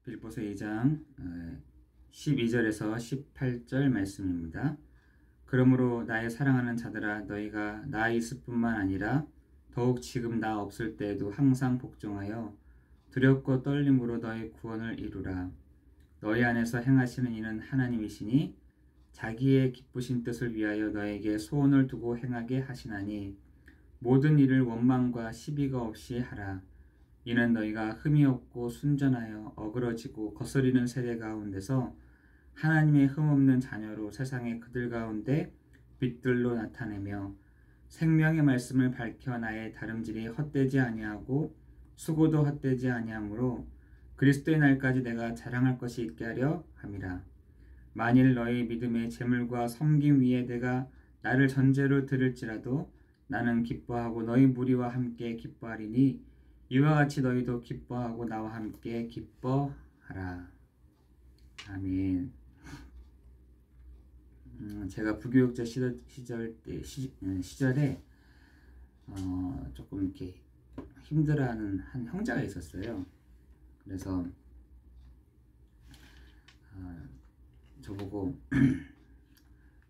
빌립보서 2장 12절에서 18절 말씀입니다. 그러므로 나의 사랑하는 자들아 너희가 나 있을 뿐만 아니라 더욱 지금 나 없을 때에도 항상 복종하여 두렵고 떨림으로 너희 구원을 이루라. 너희 안에서 행하시는 이는 하나님이시니 자기의 기쁘신 뜻을 위하여 너에게 소원을 두고 행하게 하시나니 모든 일을 원망과 시비가 없이 하라. 이는 너희가 흠이 없고 순전하여 어그러지고 거스리는 세대 가운데서 하나님의 흠없는 자녀로 세상의 그들 가운데 빛들로 나타내며 생명의 말씀을 밝혀 나의 다름질이 헛되지 아니하고 수고도 헛되지 아니하므로 그리스도의 날까지 내가 자랑할 것이 있게 하려 함이라. 만일 너희 믿음의 재물과 섬김 위에 내가 나를 전제로 들을지라도 나는 기뻐하고 너희 무리와 함께 기뻐하리니 이와 같이 너희도 기뻐하고 나와 함께 기뻐하라. 아멘. 제가 부교육자 시절에 조금 이렇게 힘들어하는 한 형제가 있었어요. 그래서 저보고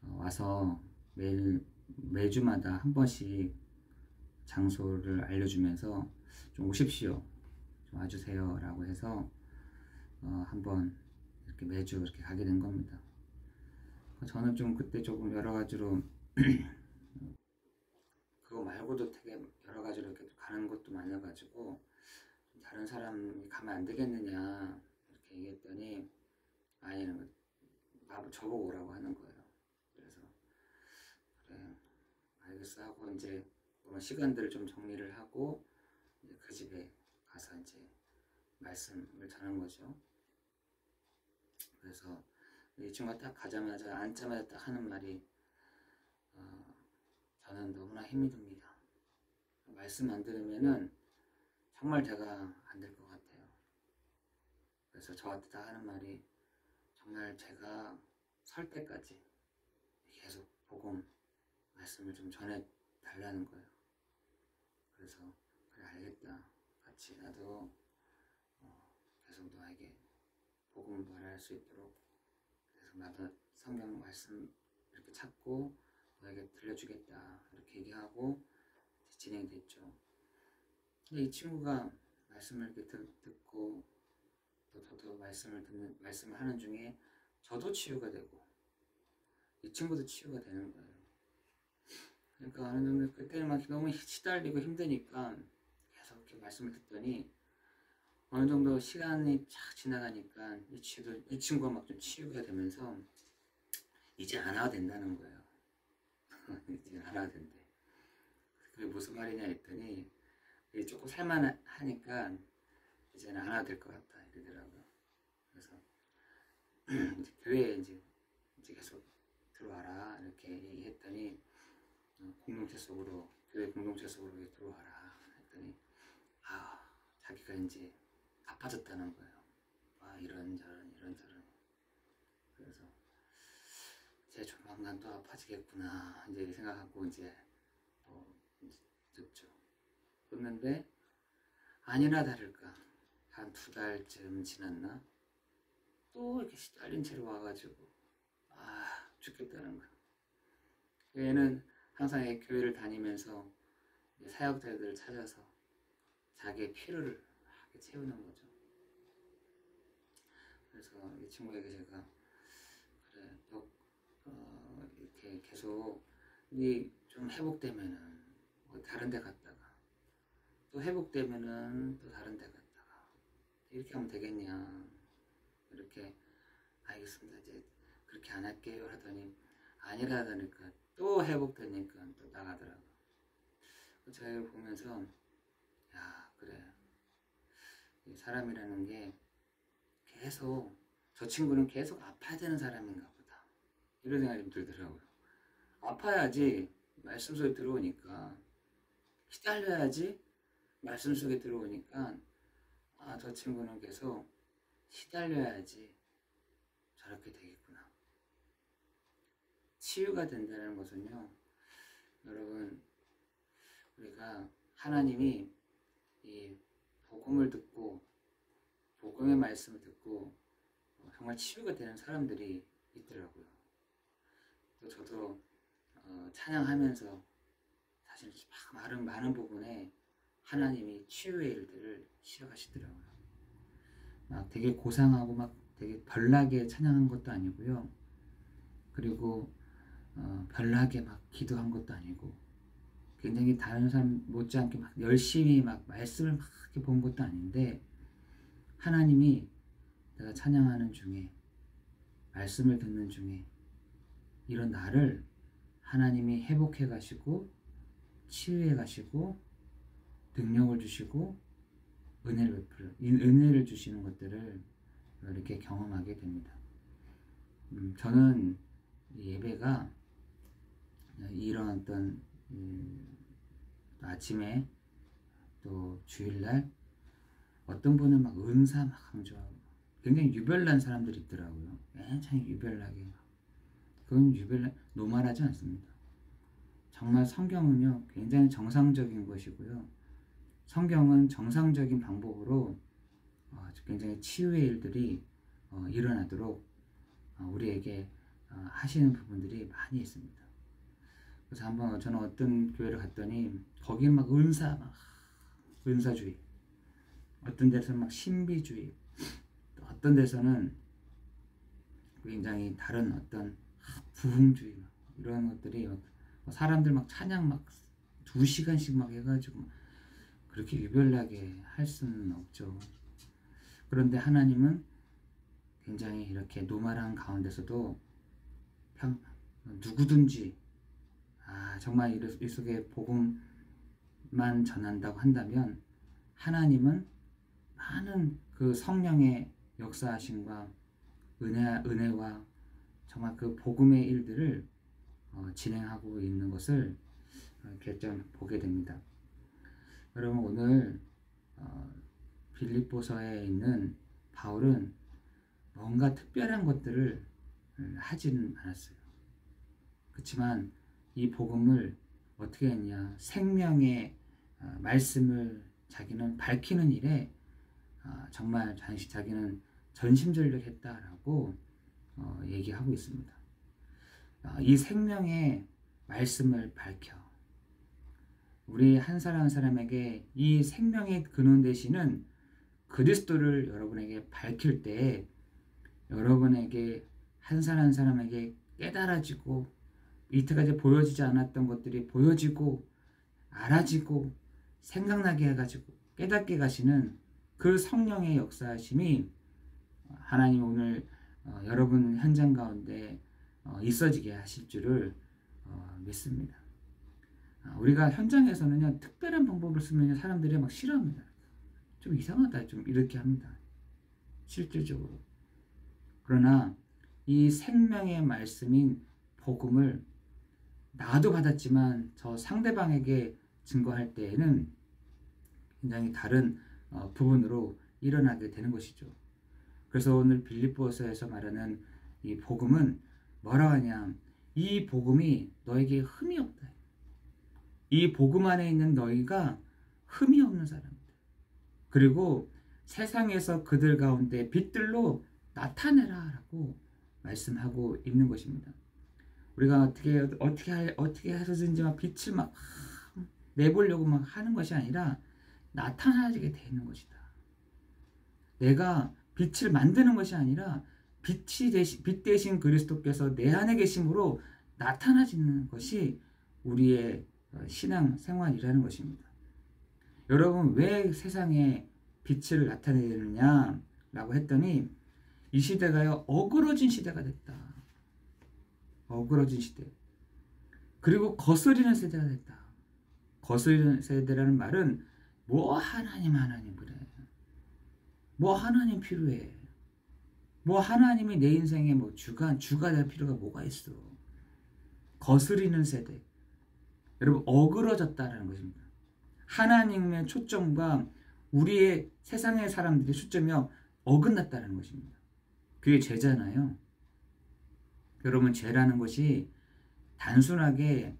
와서 매주마다 한 번씩 장소를 알려주면서 좀 오십시오, 좀 와주세요 라고 해서 한번 이렇게 매주 이렇게 가게 된 겁니다. 저는 좀 그때 조금 여러 가지로 그거 말고도 되게 여러 가지로 이렇게 가는 것도 많아가지고 다른 사람이 가면 안 되겠느냐 이렇게 얘기했더니 아니는 저보고 오라고 하는 거예요. 그래서 그래 알겠어 하고 이제 그런 시간들을 좀 정리를 하고 이제 그 집에 가서 이제 말씀을 전한 거죠. 그래서 이 친구가 딱 가자마자 앉자마자 딱 하는 말이 저는 너무나 힘이 듭니다. 말씀 안 들으면은 정말 제가 안 될 것 같아요. 그래서 저한테 다 하는 말이 정말 제가 설 때까지 계속 복음 말씀을 좀 전해 달라는 거예요. 그래서 그래 알겠다. 같이 나도 계속 너에게 복음 말할 수 있도록 그래서 나도 성경 말씀 이렇게 찾고 너에게 들려주겠다 이렇게 얘기하고 진행됐죠. 근데 이 친구가 말씀을 이렇게 듣고 또 저도 말씀을 하는 중에 저도 치유가 되고 이 친구도 치유가 되는 거예요. 그러니까 어느 정도 그때는 막 너무 시달리고 힘드니까 계속 이렇게 말씀을 듣더니 어느 정도 시간이 쫙 지나가니까 이 친구가 막 좀 치유가 되면서 이제 안 와도 된다는 거예요. 이제 안 와도 된대. 그게 무슨 말이냐 했더니 조금 살만하니까 이제는 안 와도 될 것 같다 이러더라고요. 그래서 이제 교회에 이제 계속 들어와라 이렇게 얘기했더니 공동체 속으로 교회 공동체 속으로 들어와라 했더니 자기가 이제 아파졌다는 거예요. 이런저런 그래서 이제 조만간 또 아파지겠구나 이제 생각하고 이제 듣죠. 듣는데 아니나 다를까 한 2달쯤 지났나 또 이렇게 시달린 채로 와가지고 죽겠다는 거야. 얘는 항상 교회를 다니면서 사역자들을 찾아서 자기의 필요를 채우는 거죠. 그래서 이 친구에게 제가 그래 너 이렇게 계속 좀 회복되면은 다른 데 갔다가 또 회복되면은 또 다른 데 갔다가 이렇게 하면 되겠냐 이렇게 알겠습니다 이제 그렇게 안 할게요 하더니 아니라다니까 또 회복되니까 또 나가더라고. 제가 보면서 그래 사람이라는 게 계속 저 친구는 계속 아파야 되는 사람인가 보다 이런 생각이 좀 들더라고요. 아파야지 말씀 속에 들어오니까 시달려야지 말씀 속에 들어오니까 저 친구는 계속 시달려야지 저렇게 되겠구나. 치유가 된다는 것은요 여러분 우리가 하나님이 이 복음을 듣고 복음의 말씀을 듣고 정말 치유가 되는 사람들이 있더라고요. 또 저도 찬양하면서 사실 많은 부분에 하나님이 치유의 일들을 시작하시더라고요. 막 되게 고상하고 막 되게 별나게 찬양한 것도 아니고요. 그리고 별나게 막 기도한 것도 아니고, 굉장히 다른 사람 못지않게 막 열심히 막 말씀을 막 이렇게 본 것도 아닌데, 하나님이 내가 찬양하는 중에, 말씀을 듣는 중에 이런 나를 하나님이 회복해 가시고 치유해 가시고 능력을 주시고 은혜를 주시는 것들을 이렇게 경험하게 됩니다. 저는 이 예배가 이런 어떤 또 아침에 또 주일날 어떤 분은 막 은사 막 강조하고 굉장히 유별난 사람들이 있더라고요. 굉장히 유별나게. 그건 노말하지 않습니다. 정말 성경은요, 굉장히 정상적인 것이고요. 성경은 정상적인 방법으로 굉장히 치유의 일들이 일어나도록 우리에게 하시는 부분들이 많이 있습니다. 그래서 한번 저는 어떤 교회를 갔더니 거기는 막 은사주의, 어떤 데서는 막 신비주의, 또 어떤 데서는 굉장히 다른 어떤 부흥주의, 이런 것들이 사람들 막 찬양 막 2시간씩 막 해가지고 그렇게 유별나게 할 수는 없죠. 그런데 하나님은 굉장히 이렇게 노말한 가운데서도 누구든지 정말 이 속에 복음만 전한다고 한다면 하나님은 많은 그 성령의 역사하심과 은혜와 정말 그 복음의 일들을 진행하고 있는 것을 이렇게 좀 보게 됩니다. 여러분, 오늘 빌립보서에 있는 바울은 뭔가 특별한 것들을 하지는 않았어요. 그렇지만 이 복음을 어떻게 했냐, 생명의 말씀을 자기는 밝히는 일에 정말 자기는 전심전력했다라고 얘기하고 있습니다. 이 생명의 말씀을 밝혀 우리 한 사람 한 사람에게 이 생명의 근원 되시는 그리스도를 여러분에게 밝힐 때 여러분에게 한 사람 한 사람에게 깨달아지고 이때까지 보여지지 않았던 것들이 보여지고 알아지고 생각나게 해가지고 깨닫게 가시는 그 성령의 역사하심이 하나님 오늘 여러분 현장 가운데 있어지게 하실 줄을 믿습니다. 우리가 현장에서는요, 특별한 방법을 쓰면 사람들이 막 싫어합니다. 좀 이상하다, 좀 이렇게 합니다. 실질적으로. 그러나 이 생명의 말씀인 복음을 나도 받았지만 저 상대방에게 증거할 때에는 굉장히 다른 부분으로 일어나게 되는 것이죠. 그래서 오늘 빌립보서에서 말하는 이 복음은 뭐라 하냐, 이 복음이 너에게 흠이 없다. 이 복음 안에 있는 너희가 흠이 없는 사람이다. 그리고 세상에서 그들 가운데 빛들로 나타내라 라고 말씀하고 있는 것입니다. 우리가 어떻게 해서든지 막 빛을 막 내보려고 막 하는 것이 아니라 나타나게 되는 것이다. 내가 빛을 만드는 것이 아니라 빛 대신 그리스도께서 내 안에 계심으로 나타나지는 것이 우리의 신앙 생활이라는 것입니다. 여러분, 왜 세상에 빛을 나타내느냐 라고 했더니 이 시대가요, 어그러진 시대가 됐다. 어그러진 시대. 그리고 거스리는 세대가 됐다. 거스리는 세대라는 말은 뭐 하나님 그래. 뭐 하나님 필요해. 뭐 하나님이 내 인생에 뭐 주가 될 필요가 뭐가 있어. 거스리는 세대. 여러분, 어그러졌다라는 것입니다. 하나님의 초점과 우리의 세상의 사람들의 초점이 어긋났다는 것입니다. 그게 죄잖아요. 여러분, 죄라는 것이 단순하게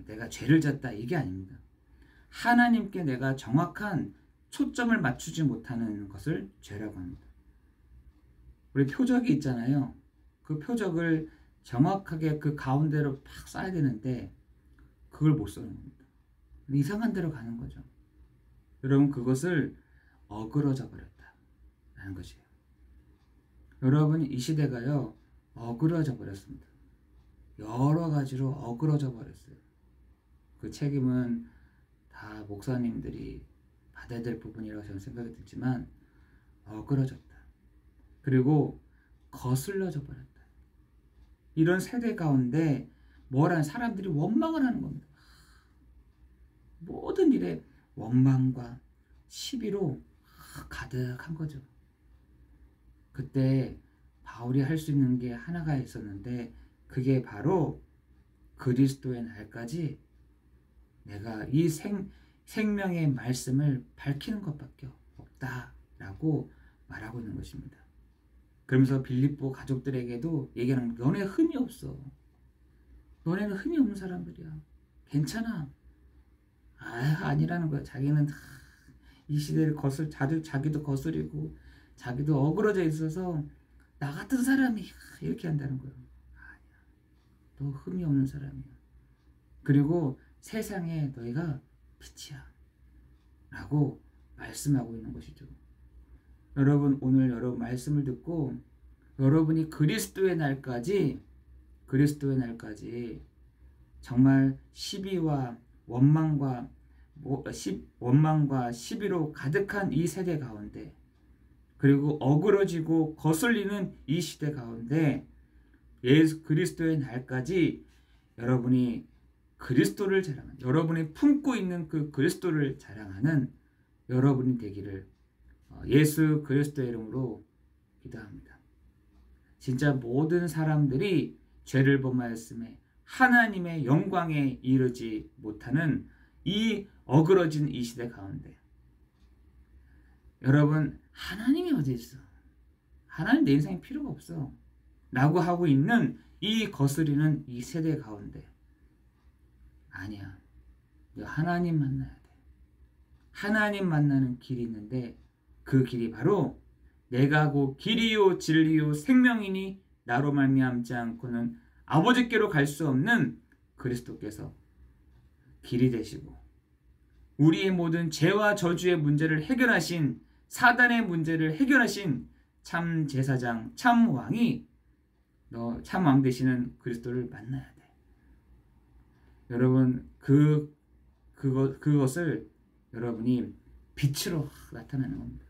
내가 죄를 졌다 이게 아닙니다. 하나님께 내가 정확한 초점을 맞추지 못하는 것을 죄라고 합니다. 우리 표적이 있잖아요. 그 표적을 정확하게 그 가운데로 팍 쏴야 되는데 그걸 못 쏘는 겁니다. 이상한 데로 가는 거죠. 여러분, 그것을 어그러져 버렸다라는 것이에요. 여러분, 이 시대가요, 어그러져 버렸습니다. 여러 가지로 어그러져 버렸어요. 그 책임은 다 목사님들이 받아야 될 부분이라고 저는 생각이 들지만 어그러졌다. 그리고 거슬러져 버렸다. 이런 세대 가운데 뭐라는 사람들이 원망을 하는 겁니다. 모든 일에 원망과 시비로 가득한 거죠. 그때 바울이 할 수 있는 게 하나가 있었는데 그게 바로 그리스도의 날까지 내가 이 생명의 말씀을 밝히는 것밖에 없다라고 말하고 있는 것입니다. 그러면서 빌립보 가족들에게도 얘기하는 거예요. 너네 흠이 없어. 너네는 흠이 없는 사람들이야. 괜찮아. 아니라는 거야. 자기는 이 시대를 자기도 거스리고 자기도 어그러져 있어서 나 같은 사람이 이렇게 한다는 거예요. 아니야. 너 흠이 없는 사람이야. 그리고 세상에 너희가 빛이야. 라고 말씀하고 있는 것이죠. 여러분, 오늘 여러분 말씀을 듣고 여러분이 그리스도의 날까지 정말 시비와 원망과 시비로 가득한 이 세대 가운데, 그리고 어그러지고 거슬리는 이 시대 가운데 예수 그리스도의 날까지 여러분이 그리스도를 자랑하는, 여러분이 품고 있는 그 그리스도를 자랑하는 여러분이 되기를 예수 그리스도의 이름으로 기도합니다. 진짜 모든 사람들이 죄를 범하였음에 하나님의 영광에 이르지 못하는 이 어그러진 이 시대 가운데 여러분, 하나님이 어디 있어? 하나님 내 인생에 필요가 없어 라고 하고 있는 이 거스리는 이 세대 가운데 아니야. 너 하나님 만나야 돼. 하나님 만나는 길이 있는데 그 길이 바로 내가 곧 길이요 진리요 생명이니 나로 말미암지 않고는 아버지께로 갈 수 없는 그리스도께서 길이 되시고 우리의 모든 죄와 저주의 문제를 해결하신, 사단의 문제를 해결하신 참 제사장, 참 왕이 참 왕 되시는 그리스도를 만나야 돼. 여러분, 그것을 여러분이 빛으로 나타내는 겁니다.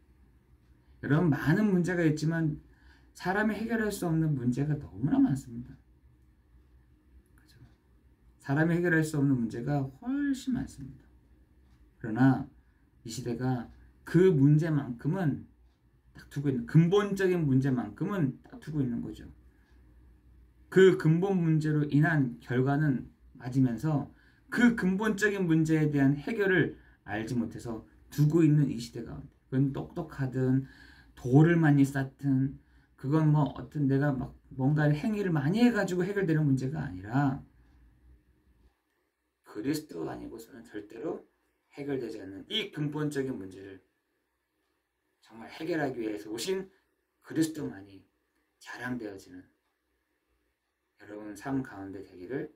여러분, 많은 문제가 있지만 사람이 해결할 수 없는 문제가 너무나 많습니다. 그렇죠? 사람이 해결할 수 없는 문제가 훨씬 많습니다. 그러나 이 시대가 그 문제만큼은 딱 두고 있는, 근본적인 문제만큼은 딱 두고 있는 거죠. 그 근본 문제로 인한 결과는 맞으면서 그 근본적인 문제에 대한 해결을 알지 못해서 두고 있는 이 시대 가운데, 그건 똑똑하든 돌을 많이 쌓든 그건 뭐 어떤 내가 막 뭔가 행위를 많이 해가지고 해결되는 문제가 아니라 그리스도가 아니고서는 절대로 해결되지 않는 이 근본적인 문제를 정말 해결하기 위해서 오신 그리스도만이 자랑되어지는 여러분 삶 가운데 되기를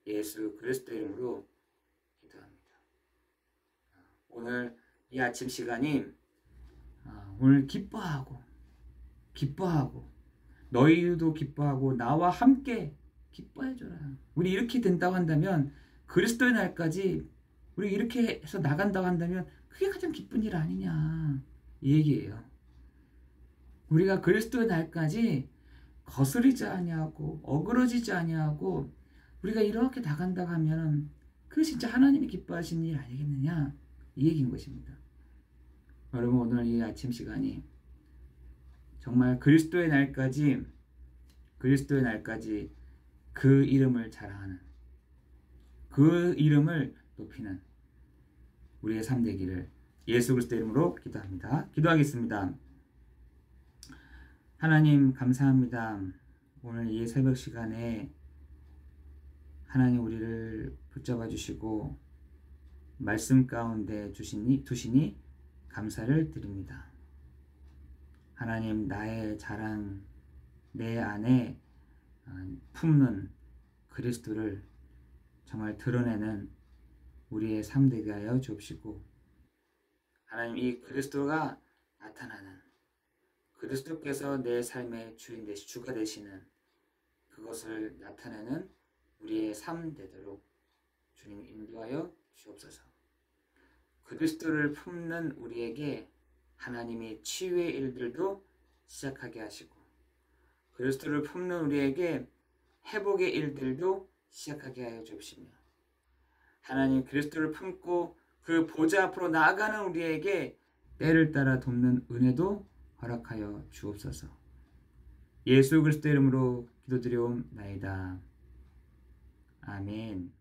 예수 그리스도 이름으로 기도합니다. 오늘 이 아침 시간이 오늘 기뻐하고 너희도 기뻐하고 나와 함께 기뻐해줘라. 우리 이렇게 된다고 한다면, 그리스도의 날까지 우리 이렇게 해서 나간다고 한다면 그게 가장 기쁜 일 아니냐, 이 얘기예요. 우리가 그리스도의 날까지 거스리지 아니하고 어그러지지 아니하고 우리가 이렇게 나간다고 하면 그게 진짜 하나님이 기뻐하시는 일 아니겠느냐, 이 얘기인 것입니다. 여러분, 오늘 이 아침 시간이 정말 그리스도의 날까지 그 이름을 자랑하는, 그 이름을 높이는 우리의 삶 되기를 예수 그리스도 이름으로 기도합니다. 기도하겠습니다. 하나님, 감사합니다. 오늘 이 새벽 시간에 하나님 우리를 붙잡아 주시고 말씀 가운데 두시니 감사를 드립니다. 하나님, 나의 자랑, 내 안에 품는 그리스도를 정말 드러내는 우리의 삶 되게 하여 주옵시고, 하나님, 이 그리스도가 나타나는, 그리스도께서 내 삶의 주인 되시 주가 되시는 그것을 나타내는 우리의 삶 되도록 주님 인도하여 주옵소서. 그리스도를 품는 우리에게 하나님이 치유의 일들도 시작하게 하시고, 그리스도를 품는 우리에게 회복의 일들도 시작하게 하여 주옵시며, 하나님, 그리스도를 품고 그 보좌 앞으로 나아가는 우리에게 때를 따라 돕는 은혜도 허락하여 주옵소서. 예수 그리스도 이름으로 기도드려옵나이다. 아멘.